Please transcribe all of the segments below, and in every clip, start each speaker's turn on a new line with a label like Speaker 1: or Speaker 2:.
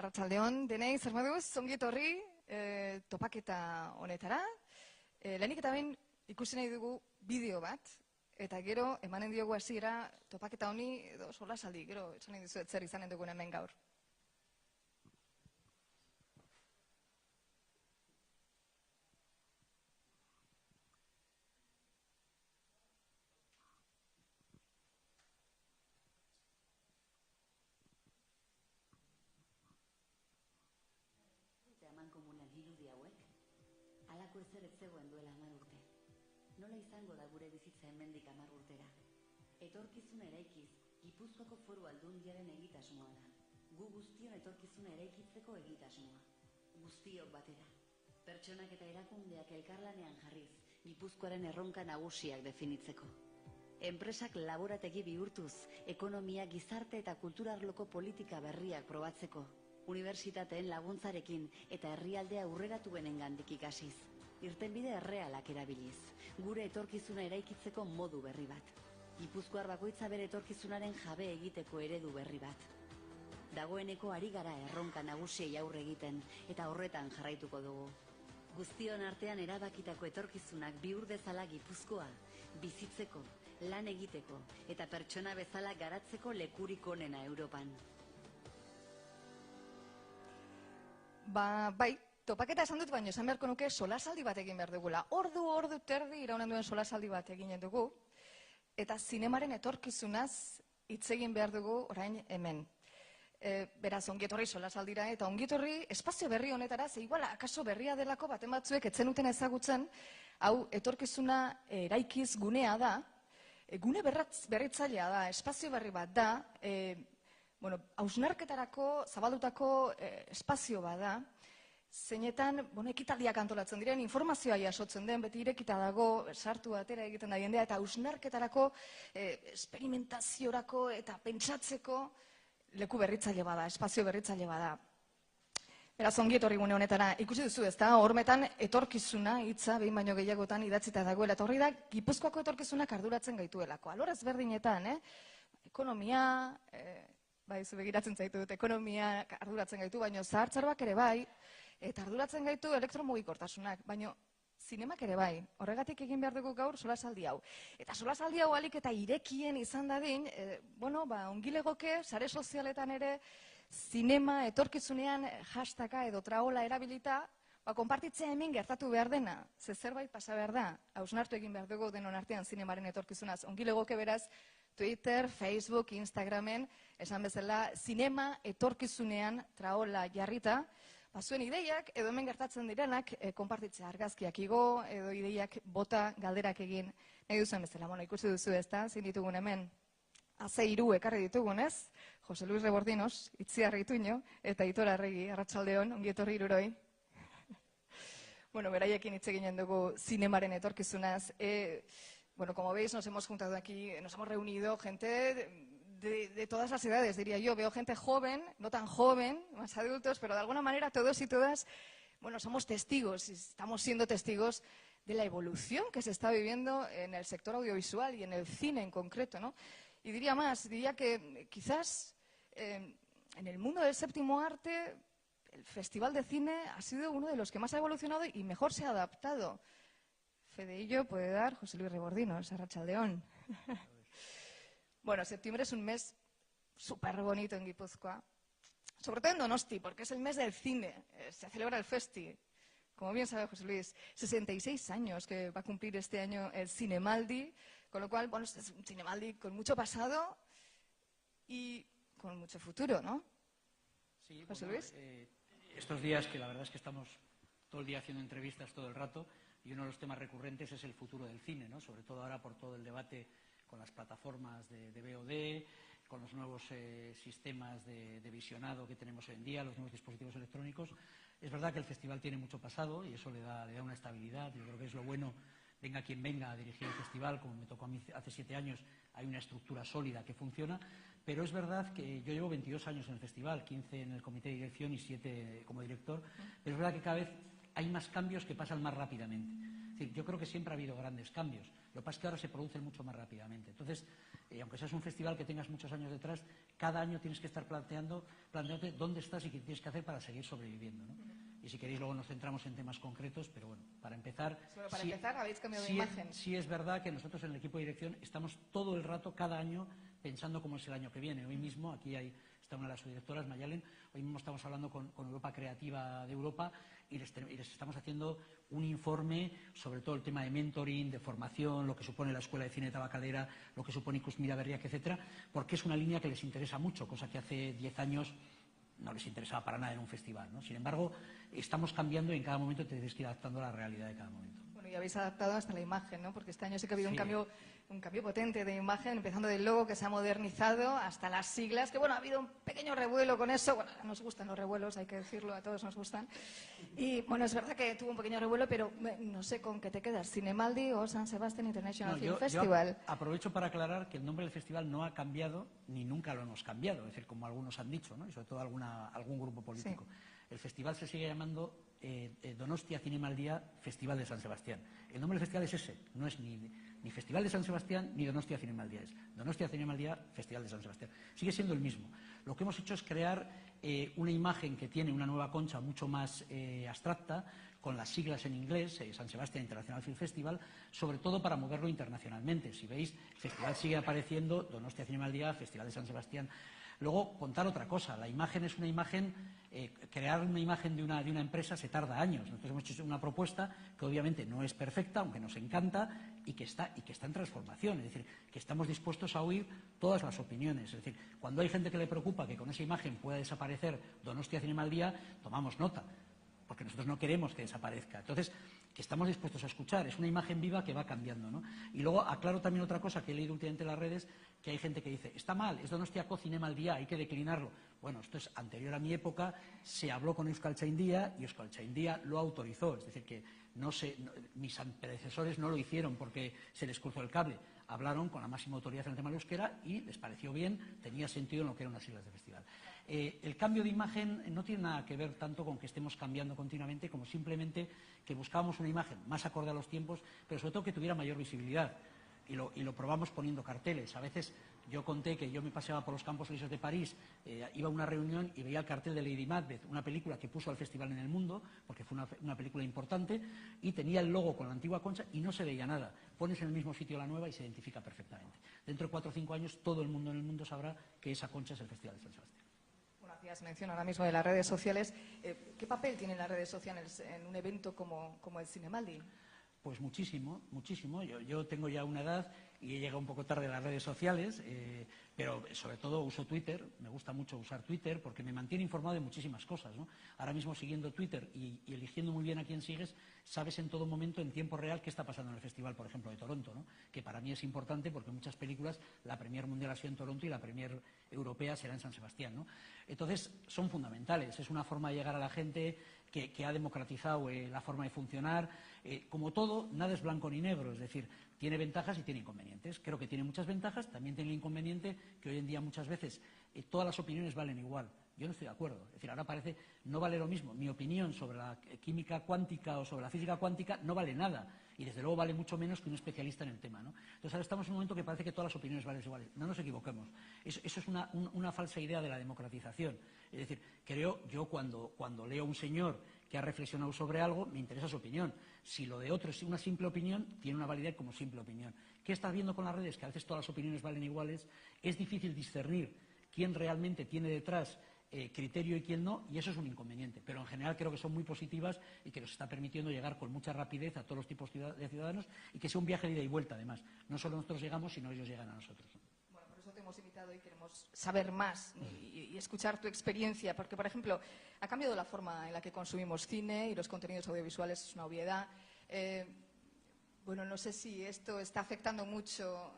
Speaker 1: Arratsaldeon, denei, zer moduz, ongi etorri topaketa honetara. Lehenik eta behin ikusi nahi dugu bideo bat, eta gero emanen diogu hasiera topaketa honi edo solasaldi, gero esan nahi dizuet zer izanen dugun hemen gaur.
Speaker 2: Halako ezer ez zegoen duela 10 urte. Nola izango da gure bizitza hemendik 10 urtera? Etorkizuna eraikiz, Gipuzkoako Foru Aldundiaren egitasmoa da. Gu guztion etorkizuna eraikitzeko egitasmoa. Guztiok batera. Pertsonak eta erakundeak elkarlanean jarriz, Gipuzkoaren erronka nagusiak definitzeko. Enpresak laborategi bihurtuz, ekonomia, gizarte eta kultura arloko politika berriak probatzeko. Unibertsitateen laguntzarekin eta herrialdea aurreratuenengandik ikasiz. Irtenbide errealak erabiliz. Gure etorkizuna eraikitzeko modu berri bat. Gipuzkoar bakoitza bere etorkizunaren jabe egiteko eredu berri bat. Dagoeneko ari gara erronka nagusiei aurre egiten eta horretan jarraituko dugu. Guztion artean erabakitako etorkizunak bihur dezala Gipuzkoa, bizitzeko, lan egiteko eta pertsona bezala garatzeko lekurik onena Europan.
Speaker 1: Bai, topaketa esan dut, baina esan beharko nuke solasaldi bat egin behar dugula. Ordu terdi iraunen duen solasaldi bat eginen dugu, eta zinemaren etorkizunaz hitz egin behar dugu orain hemen. Beraz, ongietorri solasaldira eta ongietorri espazio berri honetara, ze iguala, akaso berria delako baten batzuek etzen uten ezagutzen, hau etorkizuna eraikiz gunea da, gune berritzailea da, espazio berri bat da, hausnarketarako zabaldutako espazio bada, zeinetan ekitaldiak antolatzen diren, informazioa jasotzen den, beti irekita dago, sartu atera egiten da jendea, eta hausnarketarako, esperimentaziorako eta pentsatzeko leku berritzaile bada, espazio berritzaile bada. Beraz, ongi etorri gune honetara, ikusi duzu ezta, hormetan etorkizuna hitza behin baino gehiagotan idatzita dagoela, eta horri da, Gipuzkoako etorkizunak arduratzen gaituelako. Alor ezberdinetan, ekonomia, bai, zu begiratzen zaitu dut, ekonomia arduratzen gaitu, baina zahartzaroak ere bai, eta arduratzen gaitu elektromugikortasunak, baina zinemak ere bai. Horregatik egin behar dugu gaur solasaldi hau. Eta solasaldi hau alik eta irekien izan dadin, ongilegoke, sare sozialetan ere, zinema etorkizunean hashtaga edo traola erabilita, konpartitzea hemen gertatu behar dena, ze zerbait pasa behar da, hausnartu egin behar dugu denon artean zinemaren etorkizunaz. Ongilegoke beraz, Twitter, Facebook, Instagramen, esan bezala, zinema etorkizunean traola jarrita, zuen ideiak edo hemen gertatzen direnak konpartitzea argazkiak igo, edo ideiak bota galderak egin nahi duzen bezala. Ikusi duzu ezta, zein ditugun hemen, A3 ekarri ditugunez, Jose Luis Rebordinos, Itziar Ituño, eta Aitor Arregi, arratsaldeon, ongi etorri hiruroi. Beraiekin hitz eginen dugu zinemaren etorkizunaz. Como veis, nos hemos juntado aquí, nos hemos reunido gente de todas las edades, diría yo. Veo gente joven, no tan joven, más adultos, pero de alguna manera todos y todas, somos testigos, estamos siendo testigos de la evolución que se está viviendo en el sector audiovisual y en el cine en concreto, ¿no? Y diría más, diría que quizás en el mundo del séptimo arte, el Festival de Cine ha sido uno de los que más ha evolucionado y mejor se ha adaptado. Fe de ello puede dar José Luis Rebordinos, arratsaldeon. Septiembre es un mes súper bonito en Guipúzcoa, sobre todo en Donosti, porque es el mes del cine, se celebra el Festi. Como bien sabe José Luis, 66 años que va a cumplir este año el Cinemaldi, con lo cual, es un Cinemaldi con mucho pasado y con mucho futuro, ¿no?
Speaker 3: Sí,
Speaker 1: José Luis.
Speaker 3: Estos días que la verdad es que estamos todo el día haciendo entrevistas todo el rato, y uno de los temas recurrentes es el futuro del cine, ¿no? Sobre todo ahora por todo el debate con las plataformas de VOD, con los nuevos sistemas de visionado que tenemos hoy en día, los nuevos dispositivos electrónicos. Es verdad que el festival tiene mucho pasado y eso le da una estabilidad. Yo creo que es lo bueno, venga quien venga a dirigir el festival, como me tocó a mí hace 7 años, hay una estructura sólida que funciona, pero es verdad que yo llevo 22 años en el festival, 15 en el comité de dirección y 7 como director, pero es verdad que cada vez hay más cambios que pasan más rápidamente. Es decir, yo creo que siempre ha habido grandes cambios. Lo que pasa es que ahora se producen mucho más rápidamente. Entonces, aunque seas un festival que tengas muchos años detrás, cada año tienes que estar planteándote dónde estás y qué tienes que hacer para seguir sobreviviendo, ¿no? Y si queréis luego nos centramos en temas concretos, pero bueno, para empezar...
Speaker 1: Solo para empezar, habéis cambiado de imagen.
Speaker 3: Sí es verdad que nosotros en el equipo de dirección estamos todo el rato, cada año, pensando cómo es el año que viene. Hoy mismo, aquí está una de las subdirectoras, Mayalen, hoy mismo estamos hablando con Europa Creativa de Europa y les estamos haciendo un informe sobre todo el tema de mentoring, de formación, lo que supone la Escuela de Cine de Tabacalera, lo que supone Ikusmira Berriak, etcétera, porque es una línea que les interesa mucho, cosa que hace 10 años no les interesaba para nada en un festival, ¿no? Sin embargo, estamos cambiando y en cada momento te tienes que ir adaptando a la realidad de cada momento.
Speaker 1: Bueno, y habéis adaptado hasta la imagen, ¿no? Porque este año sí que ha habido
Speaker 3: Sí.
Speaker 1: un cambio potente de imagen, empezando del logo que se ha modernizado hasta las siglas, que bueno, ha habido un pequeño revuelo con eso. Bueno, nos gustan los revuelos, hay que decirlo, a todos nos gustan. Y bueno, es verdad que tuvo un pequeño revuelo, pero no sé con qué te quedas, Cinemaldi o San Sebastián International Film Festival.
Speaker 3: Yo aprovecho para aclarar que el nombre del festival no ha cambiado ni nunca lo hemos cambiado, es decir, como algunos han dicho, ¿no? Y sobre todo algún grupo político. Sí. El festival se sigue llamando Donostia Cinemaldía Festival de San Sebastián. El nombre del festival es ese, no es ni Festival de San Sebastián ni Donostia Cinemaldía, es Donostia Cinemaldía Festival de San Sebastián. Sigue siendo el mismo. Lo que hemos hecho es crear una imagen que tiene una nueva concha mucho más abstracta, con las siglas en inglés, San Sebastián International Film Festival, sobre todo para moverlo internacionalmente. Si veis, el festival sigue apareciendo, Donostia Cinemaldía, Festival de San Sebastián. Luego, contar otra cosa, la imagen es una imagen, crear una imagen de una empresa se tarda años. Nosotros hemos hecho una propuesta que obviamente no es perfecta, aunque nos encanta, y que está en transformación, es decir, que estamos dispuestos a oír todas las opiniones. Es decir, cuando hay gente que le preocupa que con esa imagen pueda desaparecer Donostia Cinemaldía, tomamos nota, porque nosotros no queremos que desaparezca. Entonces, que estamos dispuestos a escuchar, es una imagen viva que va cambiando, ¿no? Y luego aclaro también otra cosa que he leído últimamente en las redes, que hay gente que dice, está mal, es Donostiako Cinemaldía, hay que declinarlo. Bueno, esto es anterior a mi época, se habló con Euskaltzaindia y Euskaltzaindia lo autorizó, es decir, que mis predecesores no lo hicieron porque se les cruzó el cable, hablaron con la máxima autoridad en el tema del euskera y les pareció bien, tenía sentido en lo que eran unas siglas de festival. El cambio de imagen no tiene nada que ver tanto con que estemos cambiando continuamente como simplemente que buscábamos una imagen más acorde a los tiempos, pero sobre todo que tuviera mayor visibilidad. Y lo probamos poniendo carteles. A veces yo conté que yo me paseaba por los Campos Elíseos de París, iba a una reunión y veía el cartel de Lady Macbeth, una película que puso al festival en el mundo, porque fue una película importante, y tenía el logo con la antigua concha y no se veía nada. Pones en el mismo sitio la nueva y se identifica perfectamente. Dentro de 4 o 5 años todo el mundo en el mundo sabrá que esa concha es el Festival de San Sebastián.
Speaker 1: Bueno, hacías mención ahora mismo de las redes sociales. ¿Qué papel tienen las redes sociales en un evento como el Cinemaldi?
Speaker 3: Pues muchísimo, muchísimo. Yo tengo ya una edad y he llegado un poco tarde a las redes sociales, pero sobre todo uso Twitter. Me gusta mucho usar Twitter porque me mantiene informado de muchísimas cosas, ¿no? Ahora mismo siguiendo Twitter y eligiendo muy bien a quién sigues, sabes en todo momento, en tiempo real, qué está pasando en el Festival, por ejemplo, de Toronto, ¿no? Que para mí es importante porque muchas películas, la premier mundial ha sido en Toronto y la premier europea será en San Sebastián, ¿no? Entonces, son fundamentales. Es una forma de llegar a la gente que ha democratizado la forma de funcionar. Como todo, nada es blanco ni negro, es decir, tiene ventajas y tiene inconvenientes. Creo que tiene muchas ventajas, también tiene el inconveniente que hoy en día muchas veces todas las opiniones valen igual. Yo no estoy de acuerdo. Es decir, ahora parece no vale lo mismo. Mi opinión sobre la química cuántica o sobre la física cuántica no vale nada. Y desde luego vale mucho menos que un especialista en el tema, ¿no? Entonces ahora estamos en un momento que parece que todas las opiniones valen iguales. No nos equivoquemos. Eso es una falsa idea de la democratización. Es decir, creo yo cuando leo a un señor que ha reflexionado sobre algo, me interesa su opinión. Si lo de otro es una simple opinión, tiene una validez como simple opinión. ¿Qué estás viendo con las redes? Que a veces todas las opiniones valen iguales. Es difícil discernir quién realmente tiene detrás criterio y quién no, y eso es un inconveniente. Pero en general creo que son muy positivas y que nos está permitiendo llegar con mucha rapidez a todos los tipos de ciudadanos y que sea un viaje de ida y vuelta, además. No solo nosotros llegamos, sino ellos llegan a nosotros.
Speaker 1: Bueno, por eso te hemos invitado y queremos saber más y escuchar tu experiencia, porque, por ejemplo, ha cambiado la forma en la que consumimos cine y los contenidos audiovisuales, es una obviedad. Bueno, no sé si esto está afectando mucho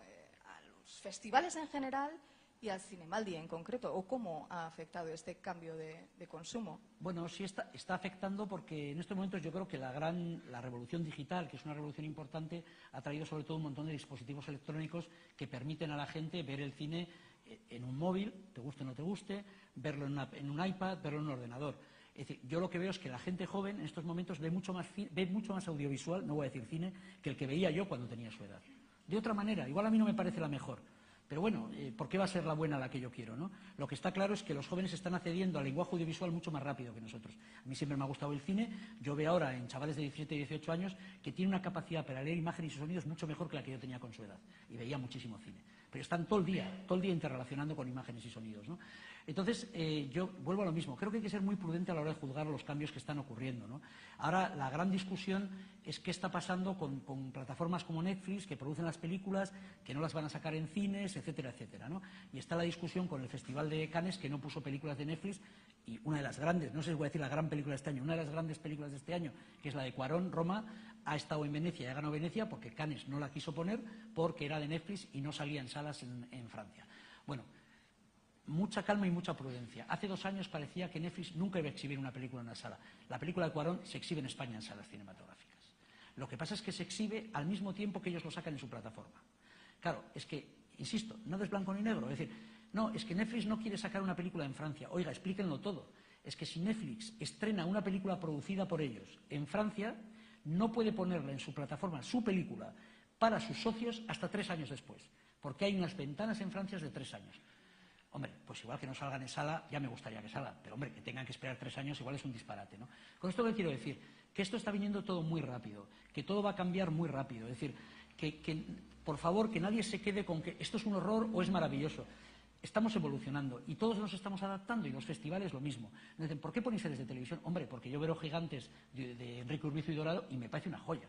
Speaker 1: a los festivales en general y al Cinemaldi en concreto, o cómo ha afectado este cambio de consumo.
Speaker 3: Bueno, sí está afectando porque en estos momentos yo creo que la revolución digital, que es una revolución importante, ha traído sobre todo un montón de dispositivos electrónicos que permiten a la gente ver el cine en un móvil, te guste o no te guste, verlo en un iPad, verlo en un ordenador. Es decir, yo lo que veo es que la gente joven en estos momentos ve mucho más audiovisual, no voy a decir cine, que el que veía yo cuando tenía su edad. De otra manera, igual a mí no me parece la mejor, pero bueno, ¿por qué va a ser la buena la que yo quiero, no? Lo que está claro es que los jóvenes están accediendo al lenguaje audiovisual mucho más rápido que nosotros. A mí siempre me ha gustado el cine, yo veo ahora en chavales de 17 y 18 años que tienen una capacidad para leer imágenes y sonidos mucho mejor que la que yo tenía con su edad, y veía muchísimo cine. Pero están todo el día interrelacionando con imágenes y sonidos, ¿no? Entonces, yo vuelvo a lo mismo, creo que hay que ser muy prudente a la hora de juzgar los cambios que están ocurriendo, ¿no? Ahora, la gran discusión es qué está pasando con plataformas como Netflix, que producen las películas, que no las van a sacar en cines, etcétera, etcétera, ¿no? Y está la discusión con el Festival de Cannes, que no puso películas de Netflix, y una de las grandes, no sé si voy a decir la gran película de este año, una de las grandes películas de este año, que es la de Cuarón, Roma, ha estado en Venecia y ha ganado Venecia porque Cannes no la quiso poner porque era de Netflix y no salía en salas en Francia. Bueno, mucha calma y mucha prudencia. Hace 2 años parecía que Netflix nunca iba a exhibir una película en una sala. La película de Cuarón se exhibe en España en salas cinematográficas. Lo que pasa es que se exhibe al mismo tiempo que ellos lo sacan en su plataforma. Claro, es que, insisto, nada es blanco ni negro. Es decir, no, es que Netflix no quiere sacar una película en Francia. Oiga, explíquenlo todo. Es que si Netflix estrena una película producida por ellos en Francia, no puede ponerla en su plataforma, su película, para sus socios hasta 3 años después. Porque hay unas ventanas en Francia de 3 años. Hombre, pues igual que no salgan en sala, ya me gustaría que salgan, pero hombre, que tengan que esperar 3 años igual es un disparate, ¿no? Con esto que quiero decir, que esto está viniendo todo muy rápido, que todo va a cambiar muy rápido, es decir, que por favor, que nadie se quede con que esto es un horror o es maravilloso. Estamos evolucionando y todos nos estamos adaptando y los festivales lo mismo. Dicen, ¿por qué ponéis series de televisión? Hombre, porque yo veo Gigantes de Enrique Urbizu y Dorado y me parece una joya.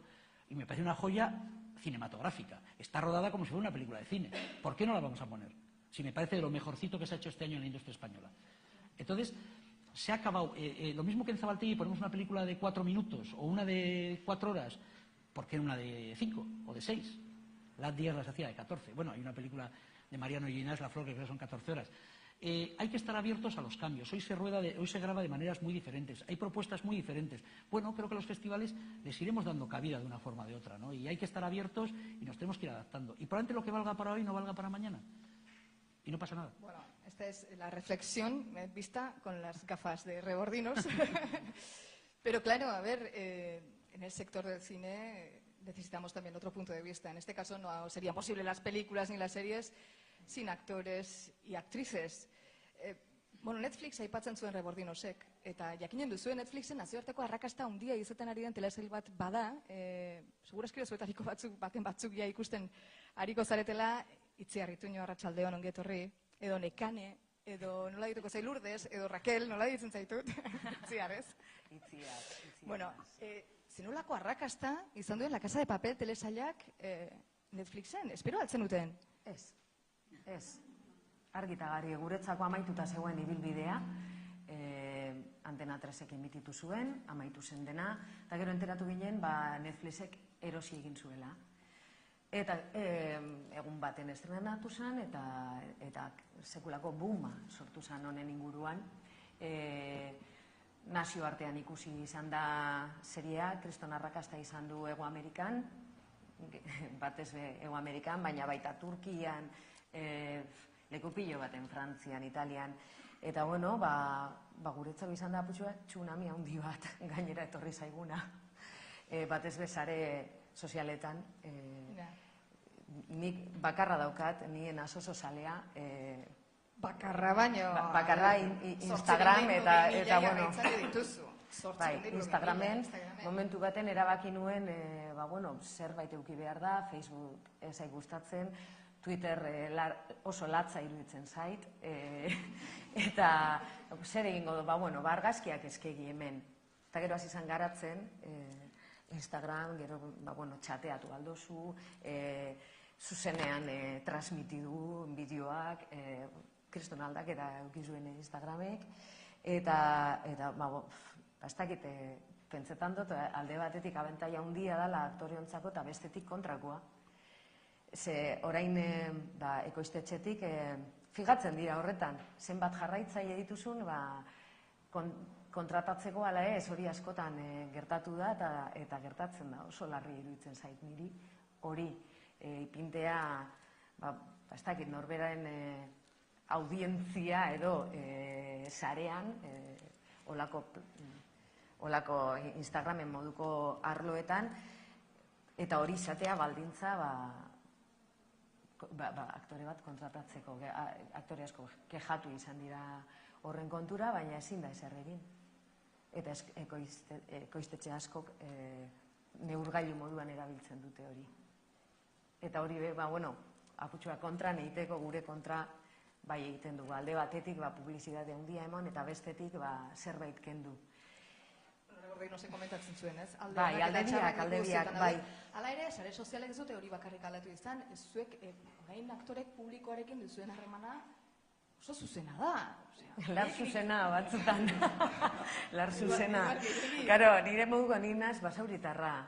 Speaker 3: Y me parece una joya cinematográfica. Está rodada como si fuera una película de cine. ¿Por qué no la vamos a poner? Si me parece de lo mejorcito que se ha hecho este año en la industria española. Entonces, se ha acabado. Lo mismo que en Zabaltegui ponemos una película de 4 minutos o una de 4 horas, ¿por qué una de 5 o de 6? Las días las hacía de 14. Bueno, hay una película de Mariano Llinás, La Flor, que creo que son 14 horas. Hay que estar abiertos a los cambios. Hoy se graba de maneras muy diferentes. Hay propuestas muy diferentes. Bueno, creo que a los festivales les iremos dando cabida de una forma o de otra, ¿no? Y hay que estar abiertos y nos tenemos que ir adaptando. Y probablemente lo que valga para hoy no valga para mañana. Y no pasa nada.
Speaker 1: Bueno, esta es la reflexión vista con las gafas de rebordinos. Pero claro, a ver, en el sector del cine necesitamos también otro punto de vista. En este caso no serían posibles las películas ni las series sin actores y actrices. Bueno, Netflix aipatzen zuen rebordinosek, eta jakinen duzuen Netflixen nazioarteko arrakasta handia izaten ari den telesail bat bada, segurazki zuetariko batzuk ja ikusten ariko zaretela, Itziar Ituño, arratsaldeon, ongi etorri, edo Nekane, edo nola dituko zai Lourdes, edo Raquel, nola ditzen zaitut, Itziar, ez?
Speaker 4: Itziar.
Speaker 1: Bueno, zenolako arrakasta izan duen La Casa de Papel telesailak Netflixen, espero altzen duten?
Speaker 4: Ez. Argitagari guretzako amaituta zegoen ibilbidea, Antena 3ek emititu zuen, amaitu zen dena, eta gero enteratu ginen, Netflixek erosi egin zuela. Eta egun baten estrenatu zen, eta sekulako booma sortu zen honen inguruan. Nazioartean ikusi izan da seria, kriston arrakasta izan du Hego Amerikan, batez Hego Amerikan, baina baita Turkian, lekupillo baten Frantzian, Italian, eta bueno, guretzako izan da tsunami handi bat gainera etorri zaiguna, batez bezare sozialetan, nik bakarra daukat, nien asoso zalea,
Speaker 1: Bakarra baino...
Speaker 4: Bakarra Instagram eta bueno...
Speaker 1: Bai,
Speaker 4: Instagramen, momentu baten erabaki nuen, zerbait eduki behar da, Facebook ezai gustatzen, Twitter oso latza iruditzen zait, eta zer egingo du, argazkiak eskegi hemen. Eta gero hasi izan garatzen, Instagram, gero txateatu aldozu, zuzenean transmitidu bideoak, kriston aldaketa eukizuen Instagramek, eta ez dakit, pentsetan dut, alde batetik abentaia handia dela aktoriontzako eta bestetik kontrakoa. Ze orain ekoiztetxetik fijatzen dira horretan, zenbat jarraitzaile dituzun, kontratatzeko ala ez, hori askotan gertatu da eta gertatzen da, oso larri iruditzen zait niri, hori ipintea, ez dakit, norberaren audientzia edo sarean olako Instagramen moduko arloetan, eta hori izatea baldintza aktore bat kontratatzeko. Aktore asko kexatu izan dira horren kontura, baina ezin da ezer egin. Eta ekoiztetxe askok neurgailu moduan erabiltzen dute hori. Eta hori, aputxua kontra, neiteko gure kontra bai egiten dugu. Alde batetik publizitate handia emon, eta bestetik zerbait kendu.
Speaker 1: Horrein oso komentatzen zuen, ez?
Speaker 4: Bai, alde biak, bai.
Speaker 1: Hala ere, sare sozialek ez dute hori bakarrik aldatu izan, zuek, orain aktorek publikoarekin duzuen harremana oso zuzena da.
Speaker 4: Lar zuzena batzutan. Lar zuzena. Karo, nire moduko nik naz basauritarra.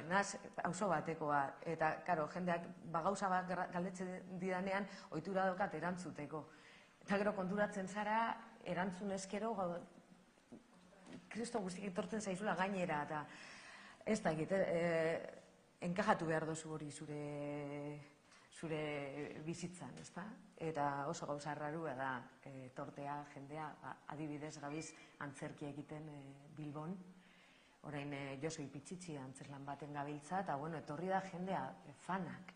Speaker 4: Naz auzo batekoa. Eta, karo, jendeak gauza bat galdetzen didanean ohitura daukat erantzuteko. Eta gero konturatzen zara, erantzun ezkero, kristo guztik etortzen zaizula gainera, eta ez da egite, enkajatu behar dozu hori zure bizitzan, ezta? Eta oso gauza rarua da tortea, jendea, adibidez gabiz antzerkia egiten Bilbon, orain Josu Ipitxitxi antzerlan baten gabiltza, eta etorri da jendea fanak,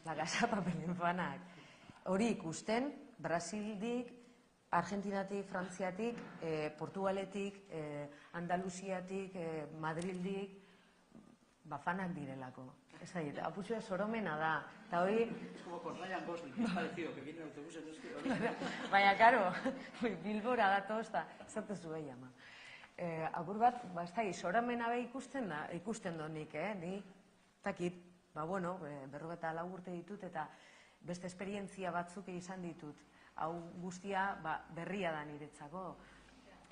Speaker 4: La Casa Papelen fanak. Hori ikusten, Brasildik, Argentinatik, Frantziatik, Portugaletik, Andaluziatik, Madrildik, fanak direlako. Ez da, aputxua soromena da. Eta hori...
Speaker 3: Es como con Ryan Gosling, es parecido, que viene en autobús en este...
Speaker 4: Baina, karo, Bilbora gatoz, eta zertezu behi ama. Agur bat, ez da, soromena be ikusten donik, ni, takit, berrogeta lau urte ditut, eta beste esperientzia batzuk izan ditut. Hau guztia berria da niretzako.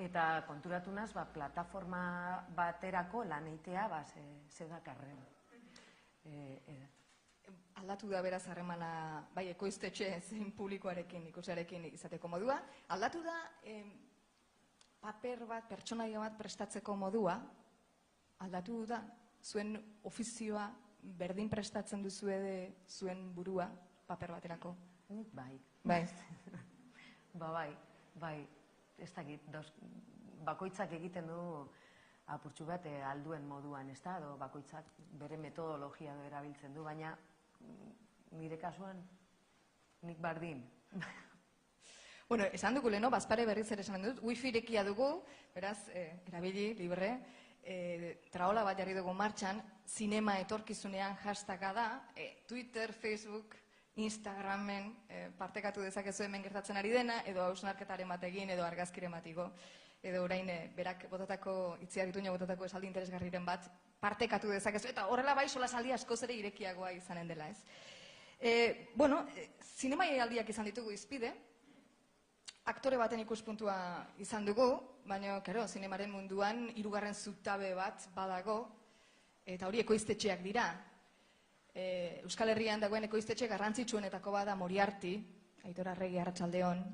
Speaker 4: Eta konturatu naz, plataforma baterako lan eitea zedakarren.
Speaker 1: Aldatu da beraz harremana, bai ekoiztetxe zein publikoarekin, ikusarekin izateko modua. Aldatu da paper bat, pertsonaia bat prestatzeko modua. Aldatu da zuen ofizioa berdin prestatzen duzue zuen burua paper baterako.
Speaker 4: Bai.
Speaker 1: Bai.
Speaker 4: Bai. Ez dakit, bakoitzak egiten du apurtxu bat alduen moduan, ez da? Bakoitzak bere metodologia erabiltzen du, baina nire kasuan nik bardin.
Speaker 1: Bueno, esan dugu leheno, bazpare berriz ere esan dut, wifi irekia dugu, beraz, erabili, libre, traola bat jarri dugu martxan, zinema etorkizunean hashtaga da, Twitter, Facebook, Instagramen partekatu dezakezu hemen gertatzen ari dena, edo hausnarketaren bategin, edo argazkiren batiko, edo orain berak botatako, itziar ituño botatako esaldi interesgarriren bat, partekatu dezakezu, eta horrela bai solasaldi askoz ere irekiagoa izanen dela, ez? Zinema jaialdiak izan ditugu izpide, aktore baten ikuspuntua izan dugu, baina, karo, zinemaren munduan hirugarren zutabe bat badago, eta hori ekoiztetxeak dira. Euskal Herrian dagoen ekoiztetxe garrantzitsuenetako bada Moriarty, Aitor Arregi, arratsaldeon.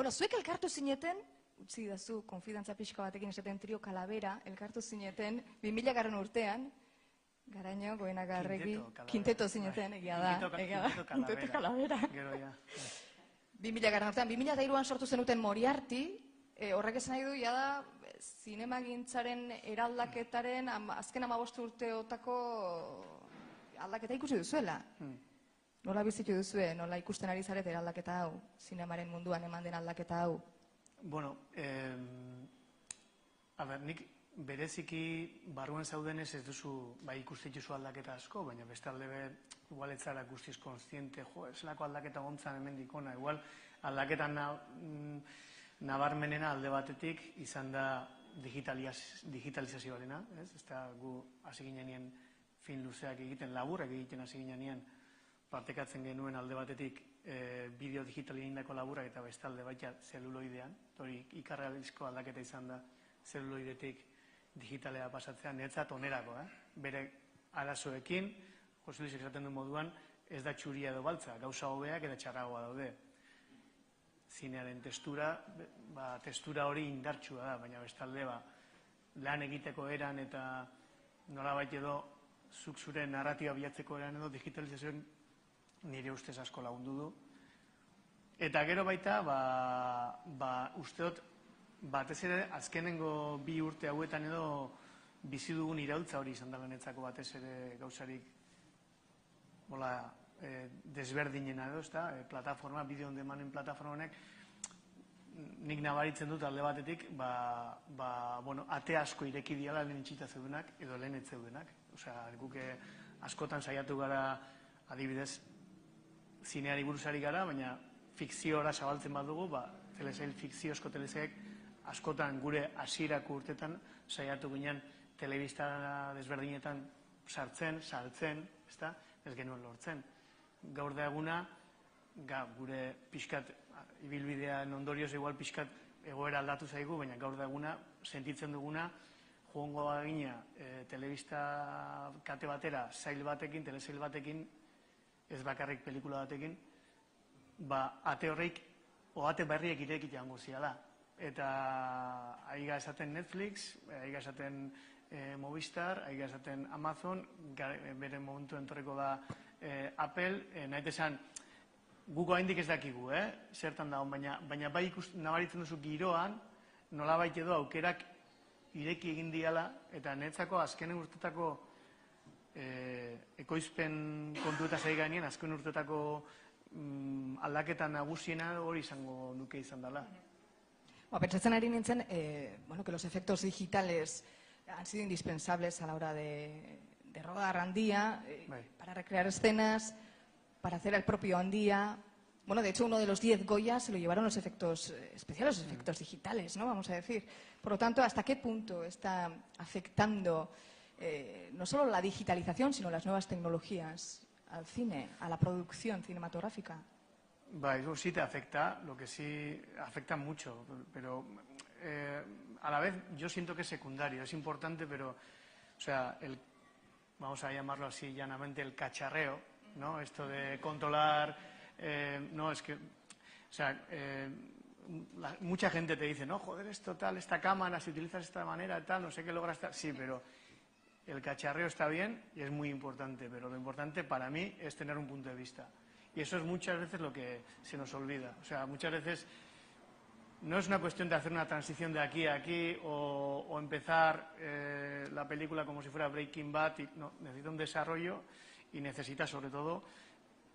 Speaker 1: Zuek elkartu zineten, utzi dazu, konfidantza pixka batekin esaten Trio Calavera, elkartu zineten 2000 urtean, Garaño, Goenaga, Arregi, Kinteto zineten, egia da. Kinteto Calavera. 2000 urtean, 2003an sortu zenuten Moriarty, horrek esan nahi du, jada, zinemagintzaren eraldaketaren azken 15 urteotako aldaketa ikusi duzuela. Nola bizitu duzue, nola ikusten ari zaret eraldaketa hau, zinemaren munduan eman den aldaketa hau?
Speaker 5: Bueno, nik bereziki barruan zaudenez ez duzu, bai ikusten duzu aldaketa asko, baina beste alde igual ez zara guztiz konstiente, eselako aldaketa gontzan hemen dikona, igual aldaketa nabarmenena alde batetik izan da digitalizazioarena, ez da gu hasi ginean film luzeak egiten, laburrak egiten hasi ginean partekatzen genuen alde batetik bideo digitalien indako laburrak eta bestalde baita zeluloidean, hori ikarrealizko aldaketa izan da zeluloidetik digitalea pasatzean, netzat onerako, bere arazoekin, Jose Luis esaten du moduan, ez da txuria edo baltza, gauza hobeak eta txarragoa daude. Zinearen testura hori indartsua da, baina bestalde lan egiteko eran eta nolabait edo zuk zure narratiba bilatzeko eran edo digitalizazioen nire ustez asko lagundu du. Eta gero baita, usteot, batez ere, azkenengo 2 urte hauetan edo bizi dugun iraultza hori izan dela netzako batez ere gauzarik desberdinena edo, ezta? Plataforma, bideo on demanen plataforma honek, nik nabaritzen dut alde batetik, ate asko ireki diala lehen itxita zeudenak edo lehen ez zeudenak. Osea, guke askotan saiatu gara, adibidez, zineari buruzari gara, baina fikziora zabaltzen badugu, telesail fikziozko telesailek askotan gure hasierako urtetan saiatu ginen telebista desberdinetan sartzen, saltzen, ez genuen lortzen. Gaur da eguna, gure pixkat, ibilbidean ondorioz igual pixkat egoera aldatu zaigu, baina gaur da eguna, sentitzen duguna, joango bagina telebista kate batera, sail batekin, telesail batekin, ez bakarrik pelikula batekin, ate horreik, ate berriek irekit jango ziala. Eta aiga esaten Netflix, aiga esaten Movistar, aiga esaten Amazon, bere momentu entorreko da Apple, nahi esan, guko haindik ez dakigu, zertan dago, baina bai nabaritzen duzu giroan, nolabait edo aukerak ireki egin diala, eta netzako azkenen urtetako ekoizpen kontuetaz ari gainien, azken urtetako aldaketa nagusiena hori izango nuke izan dela.
Speaker 1: Pentsatzen ari nintzen, que los efectos digitales han sido indispensables a la hora de rodar Andía, para recrear escenas, para hacer el propio Andía. De hecho, uno de los 10 Goya se lo llevaron los efectos especiales, los efectos digitales, ¿no? Vamos a decir. Por lo tanto, ¿hasta qué punto está afectando no solo la digitalización, sino las nuevas tecnologías al cine, a la producción cinematográfica?
Speaker 5: Eso sí te afecta, lo que sí afecta mucho, pero a la vez yo siento que es secundario, es importante, pero, o sea, vamos a llamarlo así llanamente, el cacharreo, ¿no? Esto de controlar, no, es que, o sea, mucha gente te dice, no, joder, esto tal, esta cámara, si utilizas de esta manera, tal, no sé qué logras tal, sí, pero el cacharreo está bien y es muy importante, pero lo importante para mí es tener un punto de vista. Y eso es muchas veces lo que se nos olvida. O sea, muchas veces no es una cuestión de hacer una transición de aquí a aquí o empezar la película como si fuera Breaking Bad. No, necesita un desarrollo y necesita sobre todo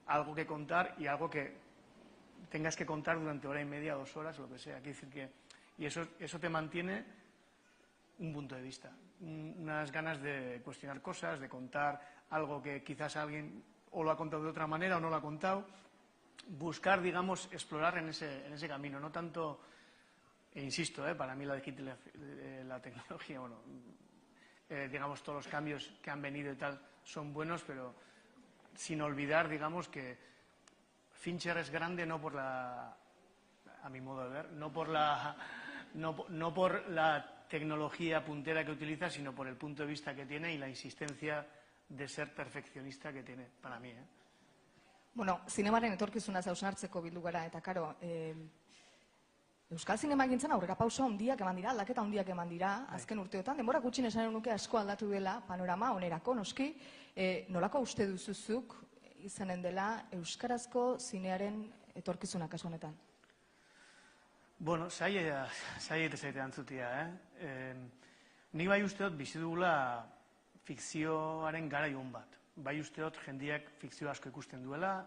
Speaker 5: algo que contar y algo que tengas que contar durante 1h30, 2 horas, lo que sea. Quiere decir que, y eso te mantiene un punto de vista, unas ganas de cuestionar cosas, de contar algo que quizás alguien o lo ha contado de otra manera o no lo ha contado, buscar, digamos, explorar en ese camino, no tanto, e insisto, para mí la tecnología, digamos, todos los cambios que han venido y tal son buenos, pero sin olvidar, digamos, que Fincher es grande no por a mi modo de ver, no por la tecnología puntera que utiliza, sino por el punto de vista que tiene y la insistencia de ser perfeccionista que tiene, para mí.
Speaker 1: Zinemaren etorkizuna hausnartzeko bildu gara, eta karo, Euskal Zinemagintzan aurrera pauso handiak eman dira, aldaketa handiak eman dira, azken urteotan, denbora gutxin esan nuke asko aldatu dela, panorama onerako, noski, nolako uste duzuzuk izanen dela euskarazko zinearen etorkizuna kasu honetan?
Speaker 5: Zaiet ezaite antzutia, Nik bai usteot bizi dugula fikzioaren garaion bat. Bai usteot jendiak fikzio asko ikusten duela,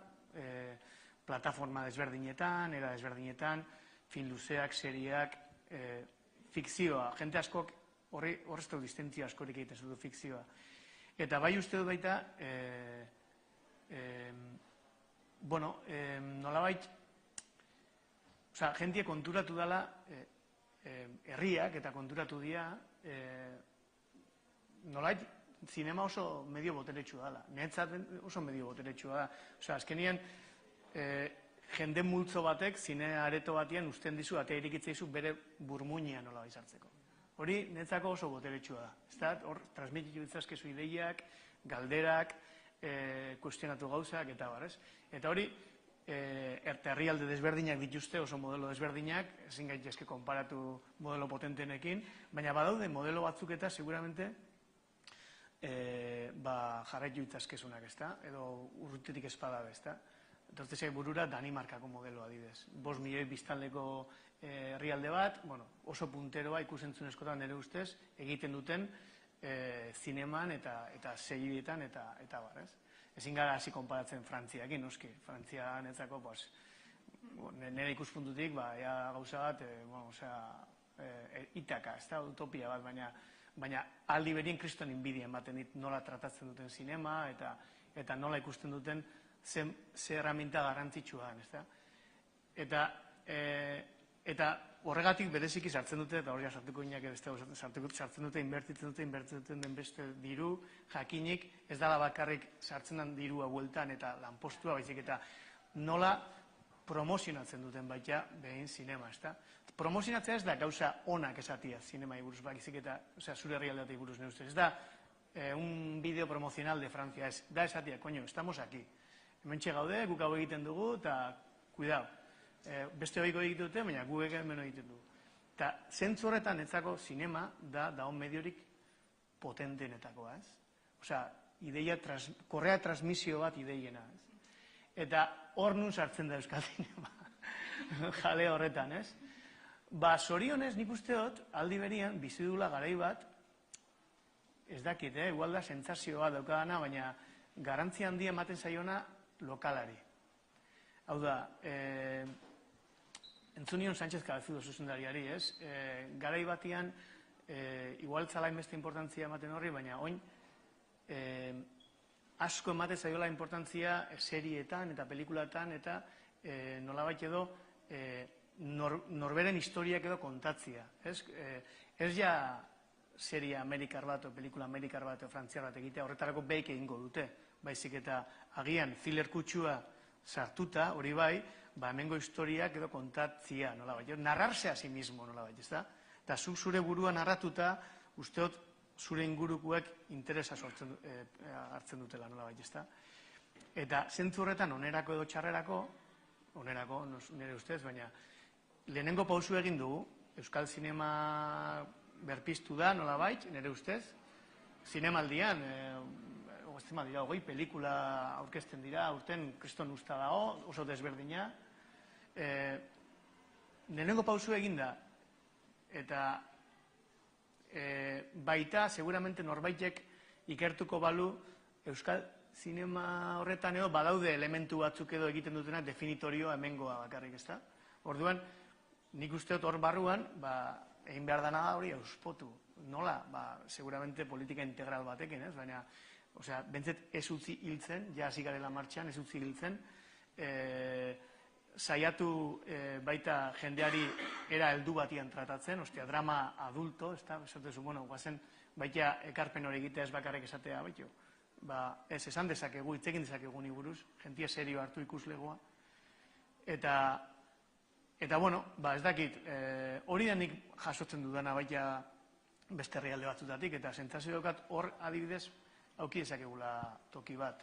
Speaker 5: plataforma desberdinetan, era desberdinetan, film luzeak, seriak, fikzioa. Jente askok horrezko distentzia askorik egiten zudu fikzioa. Eta bai usteot baita, nolabait, jentia konturatu dela, herriak eta konturatu dira, nolabait, zinema oso medio boteretsua dela. Netzat oso medio boteretsua da. Azkenian, jende multzo batek, zine areto batean usten dizu, atea irikitzeizu bere burmuinean nola bizartzeko. Hori netzako oso boteretsua da. Hor, transmititu ditzazkezu ideiak, galderak, kuestionatu gauzak, eta bar, ez? Eta hori, herrialde desberdinak dituzte, oso modelo desberdinak, ezin gaitezke konparatu modelo potentenekin, baina badaude modelo batzuk eta seguramente jarraitu ditzazkezunak, ezta? Edo urrutetik espada, ezta? etortzea burura Danimarkako modeloa adibidez. 5 milioi biztanleko herrialde bat, oso punteroa ikusentzunezkotan nire ustez, egiten duten zineman eta segidietan eta bar, ez? Ezin gara hasi konparatzen Frantziakin, noski. Frantzia netzako, nire ikuspuntutik, gauza bat, itaka, ez da, utopia bat, baina aldi berien kriston inbidia ematen dit nola tratatzen duten zinema eta nola ikusten duten ze erraminta garrantzitsua, ez da? Eta horregatik bereziki sartzen dute, eta hori sartuko inak sartzen dute, inbertitzen den beste diru, jakinik, ez dala bakarrik sartzen den dirua bueltan eta lanpostua, baizik eta nola promozionatzen duten baita behin zinema, ez da? Promozionatzea ez da gauza onak esatia zinemai buruz, baizik eta zure herrialdeatik buruz ne ustez. Ez da un vídeo promocional de Francia, da esatia, coño, estamos aquí. Hementxe gaude, guk hau egiten dugu, eta, cuidao, beste hoiko egiten dute, baina guk hemen egiten dugu. Eta zentzu horretan etzako zinema da daun mediorik potentenetakoa, ez? Osea, korrea transmisio bat ideiena, ez? Eta hor nun sartzen da euskal zinema, jale horretan, ez? Zorionez, nik uste dut, aldi berian, bizidula garai bat, ez dakit, igual da sentsazioa daukadana, baina garantzia handia ematen zaiona lokalari. Hau da, entzunion Sánchez Cabezudo zuzendariari, ez? Garai batian, igual txalain beste importantzia ematen horri, baina oin, asko ematen zaiola importantzia serietan eta pelikulatan eta nolabait edo norberen historiak edo kontatzia. Ez ja serie amerikar bat o pelikula amerikar bat o frantziar bat egitea horretarako beik egingo dute. Baizik eta agian thriller kutsua sartuta, hori bai, hemengo historiak edo kontatzia, nolabait. Narrarse a sí mismo, nolabait, ez da? Eta zuk zure burua narratuta, usteot zure ingurukuek interesa hartzen dutela, nolabait, ez da? Eta zentzu horretan onerako edo txarrerako, onerako, nire ustez, baina lehenengo pausu egin dugu, euskal zinema berpiztu da, nolabait, nire ustez, zinemaldian, hogei pelikula aurkezten dira, aurten kriston usta dago, oso desberdina, lehenengo pausu egin da, eta baita, seguramente norbaitek ikertuko balu, euskal zinema horretan edo badaude elementu batzuk edo egiten dutena definitorioa hemengoa bakarrik, ez da? Orduan, nik uste dut hor barruan, egin behar dana da hori auspotu. Nola? Seguramente politika integral batekin, ez? Baina, bentzet ez utzi hiltzen, ja hasi garela martxan, ez utzi hiltzen, saiatu baita jendeari era heldu batian tratatzen, drama adulto, ez da? Esatezu, guazen, baita ekarpen hori egitea ez bakarrik esatea, baito. Ez esan dezakegu, itzekin dezakegu ni buruz, jentia serio hartu ikuslegoa. Eta, bueno, ez dakit, hori da nik jasotzen dudana baita beste herrialde batzutatik, eta sentsazio daukat hor adibidez auki dezakegula toki bat.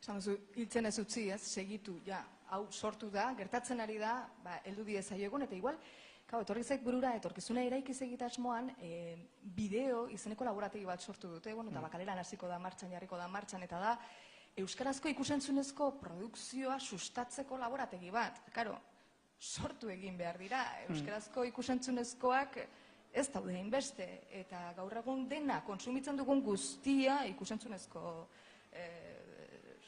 Speaker 1: Esan duzu, hiltzen ez utzi, ez, segitu, ja, hau sortu da, gertatzen ari da, heldu didezaio egun, eta igual, etorri zait burura, etorkizuna eraikiz egitasmoan, bideo izeneko laborategi bat sortu dute, eta bakaleran hasiko da martxan, jarriko da martxan, eta da, euskarazko ikusentzunezko produkzioa sustatzeko laborategi bat. Karo, sortu egin behar dira, euskarazko ikusentzunezkoak ez daude hainbeste, eta gaur egun dena kontsumitzen dugun guztia ikusentzunezko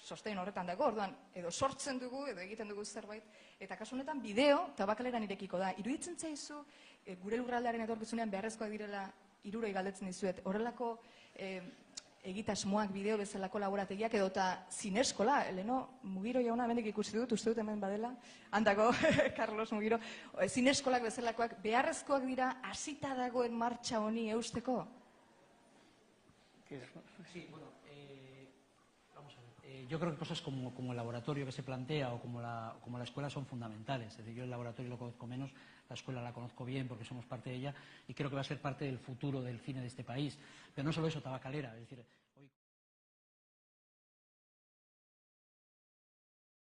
Speaker 1: sostein horretan dago, orduan, edo sortzen dugu, edo egiten dugu zerbait, eta kasu honetan bideo tabakaleran irekiko da. Iruditzen zaizu, gure lurraldearen etorkizunean beharrezkoak direla, hirurogei galdetzen dizuet, horrelako egitasmoak bideo bezalako laborategiak edota zineskola, Eleno Mugiro jauna hemendik ikusi dut, uste dut hemen badela, handako Carlos Mugiro, zineskolak bezalakoak beharrezkoak dira hasita dagoen martxa honi eusteko?
Speaker 3: Sí, bueno, vamos a ver. Yo creo que cosas como el laboratorio que se plantea o como la escuela son fundamentales. Es decir, yo el laboratorio lo conozco menos, la escuela la conozco bien porque somos parte de ella y creo que va a ser parte del futuro del cine de este país. Pero no solo eso, tabacalera, es decir...